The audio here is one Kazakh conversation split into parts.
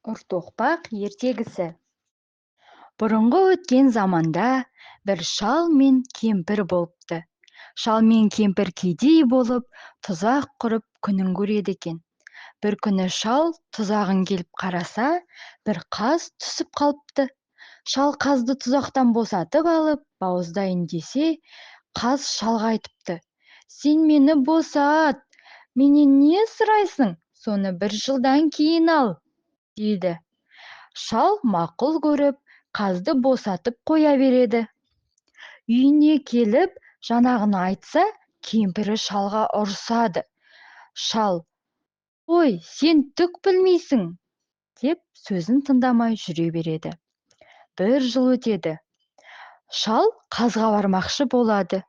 Ұртоқпақ ертегісі. Бұрынғы өткен заманда бір шал мен кемпір болыпты. Шал мен кемпір кедей болып, тұзақ құрып күнін көреді екен. Бір күні шал тұзағын келіп қараса, бір қаз түсіп қалыпты. Шал қазды тұзақтан босатып алып, бауыздайын десе, қаз шалға айтыпты: «Сен мені босат, менен не сұрайсың? Соны 1 жылдан кейін ал», дейді. Шал мақұл көріп, қазды босатып қоя береді. Үйіне келіп, жанағын айтса, кемпірі шалға ұрсады. Шал: «Ой, сен түк білмейсің», деп сөзін тыңдамай жүре береді. 1 жыл өтеді. Шал қазға бармақшы болады.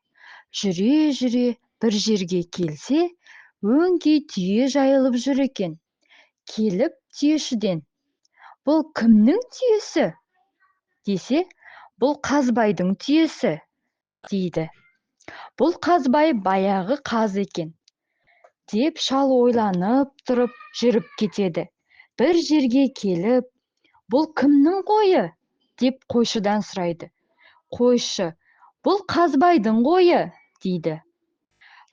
Жүре-жүре бір жерге келсе, өңкей түйе жайылып жүр екен. Келіп түйешіден: «Бұл кімнің түйесі?» десе, «Бұл Қазбайдың түйесі», дейді. «Бұл Қазбай баяғы қаз екен», деп шал ойланып тұрып жүріп кетеді. Бір жерге келіп, «Бұл кімнің қойы?» деп қойшыдан сұрайды. Қойшы: «Бұл Қазбайдың қойы», дейді.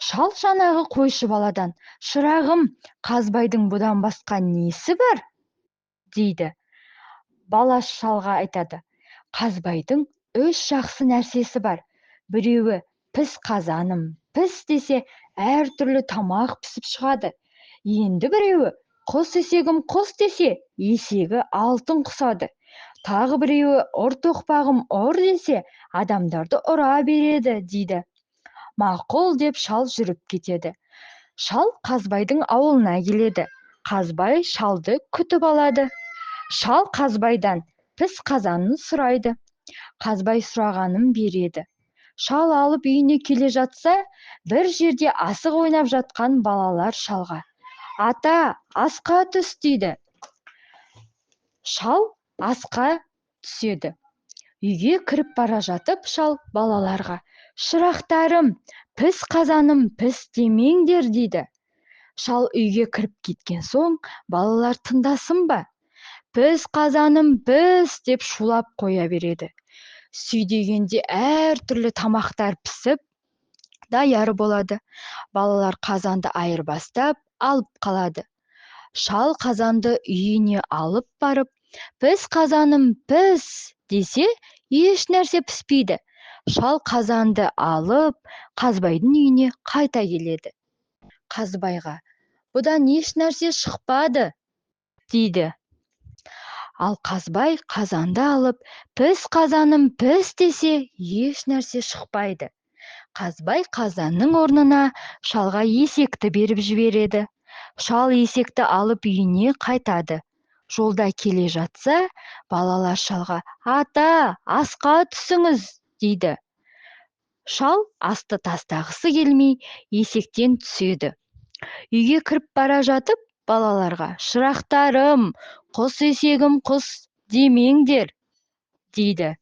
Шал жаңағы қойшы баладан: «Шырағым, Қазбайдың бұдан басқа несі бар?» дейді. Бала шалға айтады: «Қазбайдың 3 жақсы нәрсесі бар. Біреуі піс қазаным, піс десе, әртүрлі тамақ пісіп шығады. Енді біреуі құс есегім, құс десе, есегі алтын құсады. Тағы біреуі ұртоқпағым, ұр десе, адамдарды ұра береді», дейді. Мақұл деп шал жүріп кетеді. Шал Қазбайдың ауылына келеді. Қазбай шалды күтіп алады. Шал Қазбайдан піс қазанын сұрайды. Қазбай сұрағанын береді. Шал алып үйіне келе жатса, бір жерде асық ойнап жатқан балалар шалға: «Ата, асқа түс», дейді. Шал асқа түседі. Үйге кіріп бара жатып, шал балаларға: «Шырақтарым, піс қазаным, піс демеңдер», дейді. Шал үйге кіріп кеткен соң, балалар тыңдасын ба? «Піс қазаным, піс» деп шулап қоя береді. Сүйдегенде әртүрлі тамақтар пісіп, даяр болады. Балалар қазанды айырбастап алып қалады. Шал қазанды үйіне алып барып, «Піс қазаным, піс» десе, еш нәрсе піспейді. Шал қазанды алып, Қазбайдың үйіне қайта келеді. Қазбайға: «Бұдан еш нәрсе шықпады», дейді. Ал Қазбай қазанды алып, «Піс қазаным, піс» десе, еш нәрсе шықпайды. Қазбай қазанның орнына шалға есекті беріп жібереді. Шал есекті алып үйіне қайтады. Жолда келе жатса, балалар шалға: «Ата, асқа түсіңіз», дейді. Шал асты тастағысы келмей, есектен түседі. Үйге кіріп бара жатып, балаларға: «Шырақтарым, құс есегім, құс демеңдер», дейді.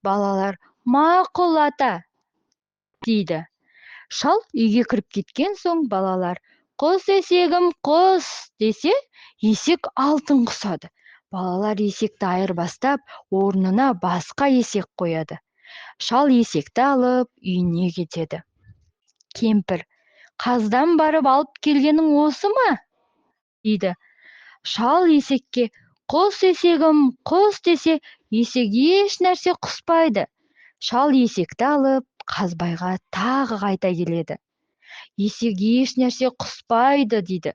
Балалар: «Мақұл, ата», дейді. Шал үйге кіріп кеткен соң, балалар: «Құс есегім, құс» десе, есек алтын құсады. Балалар есекті айырбастап, орнына басқа есек қояды. Шал есекті алып, үйіне кетеді. Кемпір: «Қаздан барып алып келгенің осы ма?» дейді. Шал есекке: «Құс есегім, құс» десе, есек еш нәрсе құспайды. Шал есекті алып, Қазбайға тағы қайта келеді. «Есек еш нәрсе құспайды», дейді.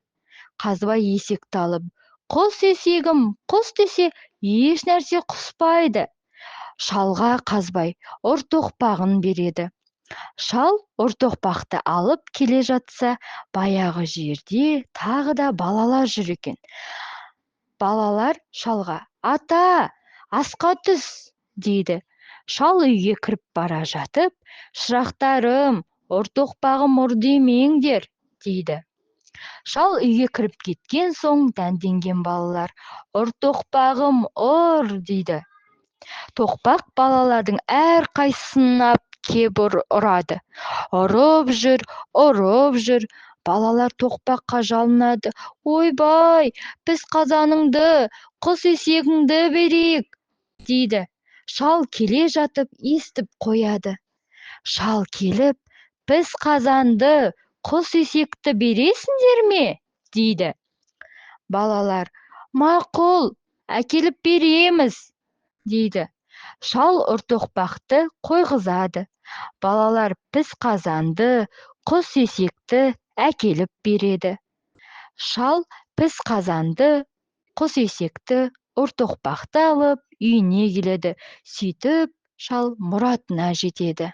Қазбай есекті алып, «Құс есегім, құс» десе, еш нәрсе құспайды. Шалға Қазбай ұртоқпағын береді. Шал ұртоқпақты алып келе жатса, баяғы жерде тағы да балалар жүр екен. Балалар шалға: «Ата, асқа түс», дейді. Шал үйге кіріп бара жатып, «Шырақтарым, ұртоқпағым, ұр демеңдер», дейді. Шал үйге кіріп кеткен соң, дәнденген балалар: «Ұртоқпағым, ұр», дейді. Тоқпақ балалардың әрқайсысына кеп ұрады. Ұрып жүр, Балалар тоқпаққа жалынады. Ойбай, біз қазаныңды, құс есегіңді берейік, дейді. Шал келе жатып естіп қояды. Шал келіп, біз қазанды, құс есекті бересіңдер ме? Дейді. Балалар, мақұл, әкеліп береміз, дейді. Шал ұртоқпақты қойғызады. Балалар піс қазанды, құс есекті әкеліп береді. Шал піс қазанды, құс есекті, ұртоқпақты алып үйіне келеді. Сөйтіп шал мұратына жетеді.